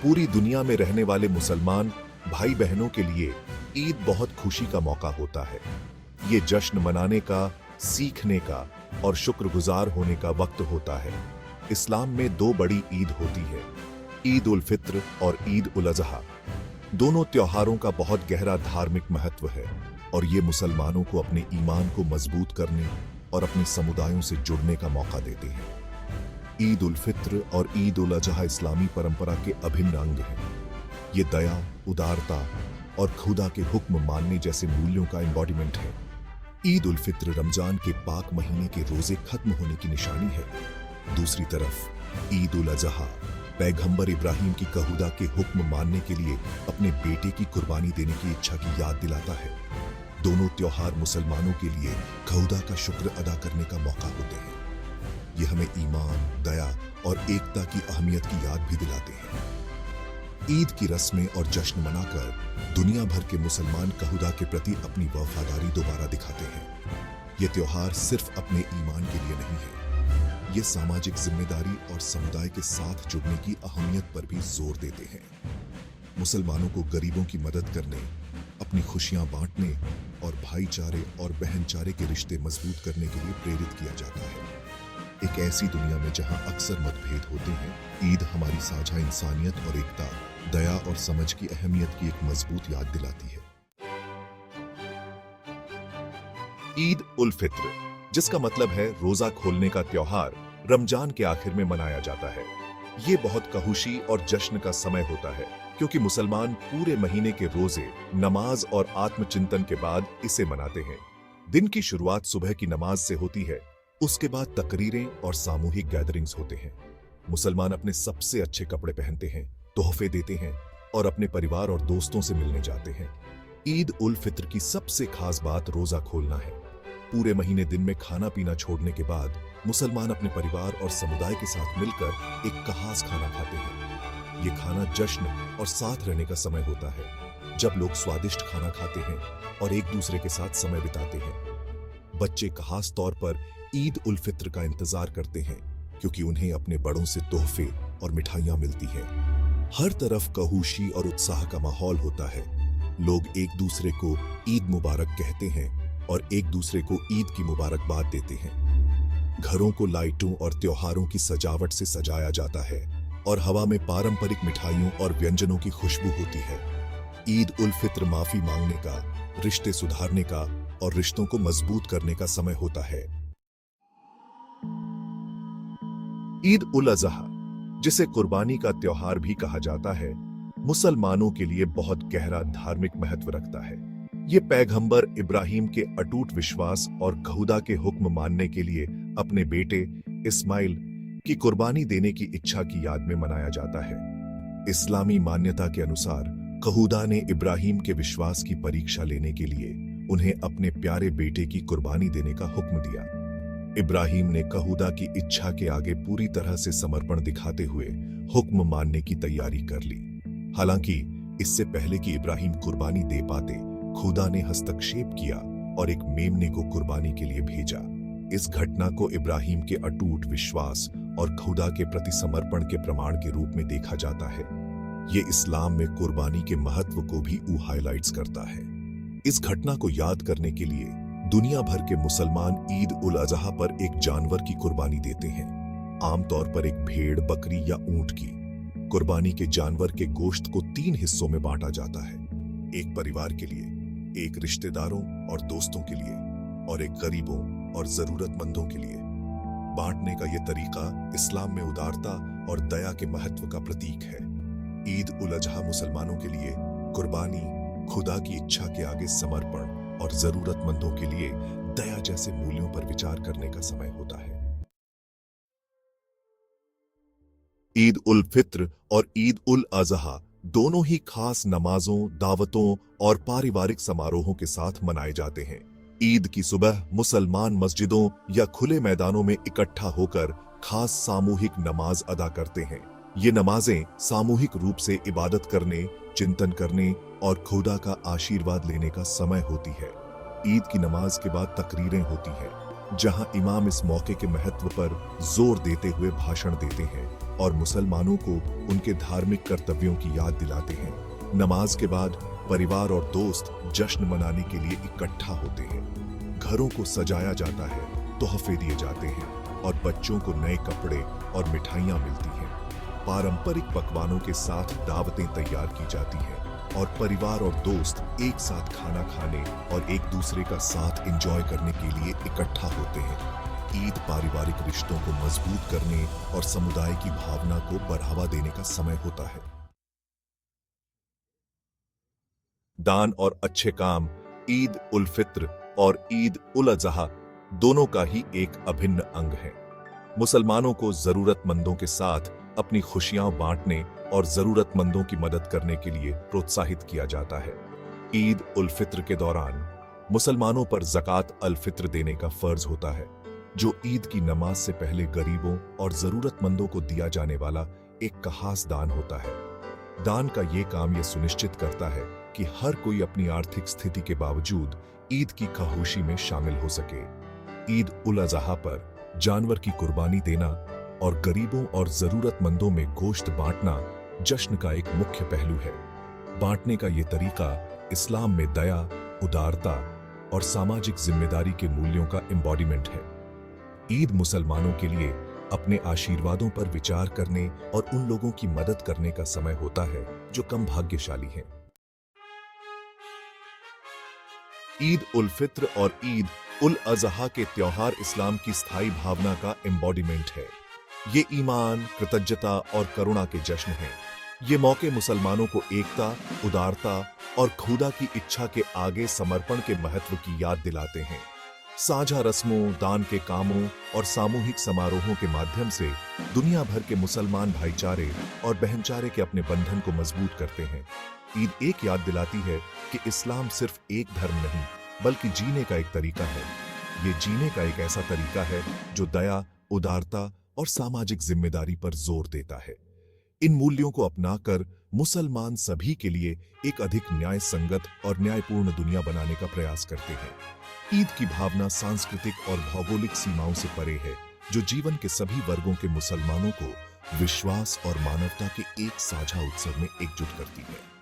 पूरी दुनिया में रहने वाले मुसलमान भाई बहनों के लिए ईद बहुत खुशी का मौका होता है। ये जश्न मनाने का, सीखने का और शुक्रगुजार होने का वक्त होता है। इस्लाम में दो बड़ी ईद होती है, ईद उल फित्र और ईद उल अज़हा। दोनों त्योहारों का बहुत गहरा धार्मिक महत्व है और ये मुसलमानों को अपने ईमान को मजबूत करने और अपने समुदायों से जुड़ने का मौका देते हैं। ईद उल फित्र और ईद उल अज़हा इस्लामी परंपरा के अभिन्न अंग हैं। ये दया, उदारता और खुदा के हुक्म मानने जैसे मूल्यों का एम्बॉडीमेंट है। ईद उल फित्र रमजान के पाक महीने के रोजे खत्म होने की निशानी है। दूसरी तरफ ईद उल अज़हा पैगंबर इब्राहिम की कहुदा के हुक्म मानने के लिए अपने बेटे की कुर्बानी देने की इच्छा की याद दिलाता है। दोनों त्योहार मुसलमानों के लिए कहुदा का शुक्र अदा करने का मौका होते हैं। ये हमें ईमान, दया और एकता की अहमियत की याद भी दिलाते हैं। ईद की रस्में और जश्न मनाकर दुनिया भर के मुसलमान कहुदा के प्रति अपनी वफादारी दोबारा दिखाते हैं। ये त्योहार सिर्फ अपने ईमान के लिए नहीं है, ये सामाजिक जिम्मेदारी और समुदाय के साथ जुड़ने की अहमियत पर भी जोर देते हैं। मुसलमानों को गरीबों की मदद करने, अपनी खुशियां बांटने और भाईचारे और बहनचारे के रिश्ते मजबूत करने के लिए प्रेरित किया जाता है। एक ऐसी दुनिया में जहां अक्सर मतभेद होते हैं, ईद हमारी साझा इंसानियत और एकता, दया और समझ की अहमियत की एक मजबूत याद दिलाती है। ईद उल फित्र, जिसका मतलब है रोजा खोलने का त्योहार, रमजान के आखिर में मनाया जाता है। ये बहुत खुशी और जश्न का समय होता है क्योंकि मुसलमान पूरे महीने के रोजे, नमाज और आत्मचिंतन के बाद इसे मनाते हैं। दिन की शुरुआत सुबह की नमाज से होती है, उसके बाद तकरीरें और सामूहिक गैदरिंग्स होते हैं। मुसलमान अपने सबसे अच्छे कपड़े पहनते हैं, तोहफे देते हैं और अपने परिवार और दोस्तों से मिलने जाते हैं। ईद उल फित्र की सबसे खास बात रोजा खोलना है। पूरे महीने दिन में खाना पीना छोड़ने के बाद मुसलमान अपने परिवार और समुदाय के साथ मिलकर एक खास खाना खाते हैं। ये खाना जश्न और साथ रहने का समय होता है, जब लोग स्वादिष्ट खाना खाते हैं और एक दूसरे के साथ समय बिताते हैं। बच्चे खास तौर पर ईद उल फित्र का इंतजार करते हैं क्योंकि उन्हें अपने बड़ों से तोहफे और मिठाइयां मिलती हैं। हर तरफ खुशी और उत्साह का माहौल होता है। लोग एक दूसरे को ईद मुबारक कहते हैं और एक दूसरे को ईद की मुबारकबाद देते हैं। घरों को लाइटों और त्योहारों की सजावट से सजाया जाता है और हवा में पारंपरिक मिठाइयों और व्यंजनों की खुशबू होती है। ईद उल फित्र माफी मांगने का, रिश्ते सुधारने का और रिश्तों को मजबूत करने का समय होता है। ईद उल अज़हा, जिसे कुर्बानी का त्योहार भी कहा जाता है, मुसलमानों के लिए बहुत गहरा धार्मिक महत्व रखता है। ये पैगंबर इब्राहिम के अटूट विश्वास और खुदा के हुक्म मानने के लिए अपने बेटे इस्माइल की कुर्बानी देने की इच्छा की याद में मनाया जाता है। इस्लामी मान्यता के अनुसार खुदा ने इब्राहिम के विश्वास की परीक्षा लेने के लिए उन्हें अपने प्यारे बेटे की कुर्बानी देने का हुक्म दिया। इब्राहिम ने खुदा की इच्छा के आगे पूरी तरह से समर्पण दिखाते हुए हुक्म मानने की तैयारी कर ली। हालांकि इससे पहले कि इब्राहिम कुर्बानी दे पाते, खुदा ने हस्तक्षेप किया और एक मेमने को कुर्बानी के लिए भेजा। इस घटना को इब्राहिम के अटूट विश्वास और खुदा के प्रति समर्पण के प्रमाण के रूप में देखा जाता है। ये इस्लाम में कुर्बानी के महत्व को भी हाइलाइट्स करता है। इस घटना को याद करने के लिए दुनिया भर के मुसलमान ईद उल अज़हा पर एक जानवर की कुर्बानी देते हैं, आमतौर पर एक भेड़, बकरी या ऊंट की। कुर्बानी के जानवर के गोश्त को 3 हिस्सों में बांटा जाता है, एक परिवार के लिए, एक रिश्तेदारों और दोस्तों के लिए और एक गरीबों और जरूरतमंदों के लिए। बांटने का यह तरीका इस्लाम में उदारता और दया के महत्व का प्रतीक है। ईद उल अज़हा मुसलमानों के लिए कुर्बानी, खुदा की इच्छा के आगे समर्पण और जरूरतमंदों के लिए दया जैसे मूल्यों पर विचार करने का समय होता है। ईद उल फित्र और ईद उल अज़हा दोनों ही खास नमाजों, दावतों और पारिवारिक समारोहों के साथ मनाए जाते हैं। ईद की सुबह मुसलमान मस्जिदों या खुले मैदानों में इकट्ठा होकर खास सामूहिक नमाज अदा करते हैं। ये नमाजें सामूहिक रूप से इबादत करने, चिंतन करने और खुदा का आशीर्वाद लेने का समय होती है। ईद की नमाज के बाद तकरीरें होती हैं, जहां इमाम इस मौके के महत्व पर जोर देते हुए भाषण देते हैं। और मुसलमानों को उनके धार्मिक कर्तव्यों की याद दिलाते हैं। नमाज के बाद परिवार और दोस्त जश्न मनाने के लिए इकट्ठा होते हैं। घरों को सजाया जाता है, तोहफे दिए जाते हैं और बच्चों को नए कपड़े और मिठाइयाँ मिलती हैं। पारंपरिक पकवानों के साथ दावतें तैयार की जाती हैं और परिवार और दोस्त एक साथ खाना खाने और एक दूसरे का साथ एंजॉय करने के लिए इकट्ठा होते हैं। ईद पारिवारिक रिश्तों को मजबूत करने और समुदाय की भावना को बढ़ावा देने का समय होता है। दान और अच्छे काम ईद उल फित्र और ईद उल अज़हा दोनों का ही एक अभिन्न अंग है। मुसलमानों को जरूरतमंदों के साथ अपनी खुशियां बांटने और जरूरतमंदों की मदद करने के लिए प्रोत्साहित किया जाता है। ईद उल फित्र के दौरान मुसलमानों पर ज़कात अल फित्र देने का फर्ज होता है, जो ईद की नमाज से पहले गरीबों और जरूरतमंदों को दिया जाने वाला एक खास दान होता है। दान का ये काम यह सुनिश्चित करता है कि हर कोई अपनी आर्थिक स्थिति के बावजूद ईद की खुशी में शामिल हो सके। ईद उल अज़हा पर जानवर की कुर्बानी देना और गरीबों और जरूरतमंदों में गोश्त बांटना जश्न का एक मुख्य पहलू है। बांटने का ये तरीका इस्लाम में दया, उदारता और सामाजिक जिम्मेदारी के मूल्यों का एम्बॉडीमेंट है। ईद मुसलमानों के लिए अपने आशीर्वादों पर विचार करने और उन लोगों की मदद करने का समय होता है जो कम भाग्यशाली हैं। ईद उल फित्र और ईद उल अज़हा के त्योहार इस्लाम की स्थायी भावना का एम्बॉडीमेंट है। ये ईमान, कृतज्ञता और करुणा के जश्न हैं। ये मौके मुसलमानों को एकता, उदारता और खुदा की इच्छा के आगे समर्पण के महत्व की याद दिलाते हैं। साझा रस्मों, दान के कामों और सामूहिक समारोहों के माध्यम से दुनिया भर के मुसलमान भाईचारे और बहनचारे के अपने बंधन को मजबूत करते हैं। ईद एक याद दिलाती है कि इस्लाम सिर्फ एक धर्म नहीं, बल्कि जीने का एक तरीका है। ये जीने का एक ऐसा तरीका है जो दया, उदारता और सामाजिक जिम्मेदारी पर जोर देता है। इन मूल्यों को अपनाकर मुसलमान सभी के लिए एक अधिक न्याय संगत और न्यायपूर्ण दुनिया बनाने का प्रयास करते हैं। ईद की भावना सांस्कृतिक और भौगोलिक सीमाओं से परे है, जो जीवन के सभी वर्गों के मुसलमानों को विश्वास और मानवता के एक साझा उत्सव में एकजुट करती है।